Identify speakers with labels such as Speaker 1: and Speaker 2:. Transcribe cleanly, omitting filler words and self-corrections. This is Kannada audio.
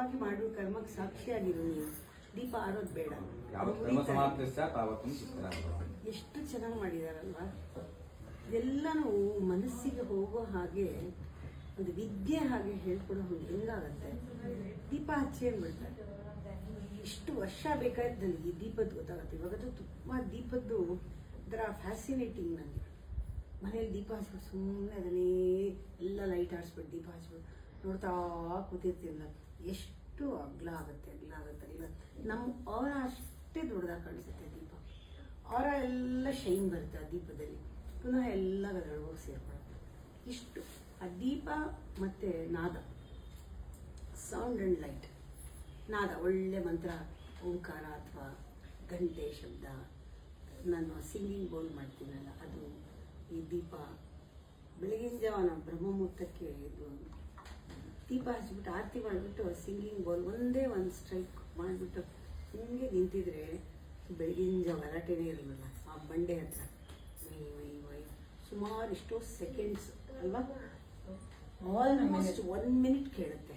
Speaker 1: ತಪ್ಪಾಗಿ ಮಾಡಿರೋ ಕರ್ಮಕ್ಕೆ ಸಾಕ್ಷಿಯಾಗಿರು ನೀವು. ದೀಪ ಆರೋದು ಬೇಡ. ಎಷ್ಟು ಚೆನ್ನಾಗಿ ಮಾಡಿದಾರಲ್ವಾ. ಎಲ್ಲನೂ ಮನಸ್ಸಿಗೆ ಹೋಗೋ ಹಾಗೆ ಒಂದು ವಿದ್ಯೆ ಹಾಗೆ ಹೇಳ್ಕೊಡೋ ಹೆಂಗಾಗತ್ತೆ. ದೀಪ ಹಚ್ಚಿ ಅಂದ್ಬಿಡ್ತಾರೆ. ಇಷ್ಟು ವರ್ಷ ಬೇಕಾಯ್ತು ನನಗೆ ಈ ದೀಪದ್ದು ಗೊತ್ತಾಗತ್ತೆ. ಇವಾಗದು ತುಂಬ ದೀಪದ್ದು ಒಂಥರ ಫ್ಯಾಸಿನೇಟಿಂಗ್ ನನಗೆ. ಮನೇಲಿ ದೀಪ ಹಚ್ಬಿಟ್ಟು ಸುಮ್ಮನೆ ಅದನ್ನೇ ಎಲ್ಲ ಲೈಟ್ ಆಡಿಸ್ಬಿಟ್ಟು ದೀಪ ಹಚ್ಬಿಟ್ಟು ನೋಡ್ತಾ ಕೂತಿರ್ತೀನಿ ನಾನು. ಎಷ್ಟು ಅಗ್ಲ ಆಗುತ್ತೆ ಇಲ್ಲ ನಮ್ಮ ಅವರ ಅಷ್ಟೇ ದೊಡ್ಡದಾಗಿ ಕಾಣಿಸುತ್ತೆ ದೀಪ. ಅವರ ಎಲ್ಲ ಶೈನ್ ಬರುತ್ತೆ ಆ ದೀಪದಲ್ಲಿ. ಪುನಃ ಎಲ್ಲ ಅದರೊಳಗೆ ಸೇರ್ಕೊಳ್ಳುತ್ತೆ. ಇಷ್ಟು ಆ ದೀಪ ಮತ್ತು ನಾದ, ಸೌಂಡ್ ಆ್ಯಂಡ್ ಲೈಟ್. ನಾದ ಒಳ್ಳೆ ಮಂತ್ರ, ಓಂಕಾರ ಅಥವಾ ಗಂಟೆ ಶಬ್ದ. ನಾನು ಸಿಂಗಿಂಗ್ ಬೋಲ್ ಮಾಡ್ತೀನಲ್ಲ ಅದು. ಈ ದೀಪ ಬೆಳಗಿನ ಜಾವ ನಾವು ಬ್ರಹ್ಮ ಮುಹೂರ್ತಕ್ಕೆ ಇದು ದೀಪ ಹಚ್ಬಿಟ್ಟು ಆರತಿ ಮಾಡಿಬಿಟ್ಟು ಸಿಂಗಿಂಗ್ ಬೋಲ್ ಒಂದೇ ಒಂದು ಸ್ಟ್ರೈಕ್ ಮಾಡಿಬಿಟ್ಟು ಹಿಂಗೆ ನಿಂತಿದ್ರೆ ಬೆಳಗಿನ ಜಾವ ಗಲಾಟೆನೇ ಇರಲಿಲ್ಲ ಆ ಬಂಡೆ ಹತ್ರ. ವೈ ಸುಮಾರು ಎಷ್ಟೋ ಸೆಕೆಂಡ್ಸ್ ಅಲ್ವಾ, ಆಲ್ಮೋಸ್ಟ್ 1 ಮಿನಿಟ್ ಕೇಳುತ್ತೆ.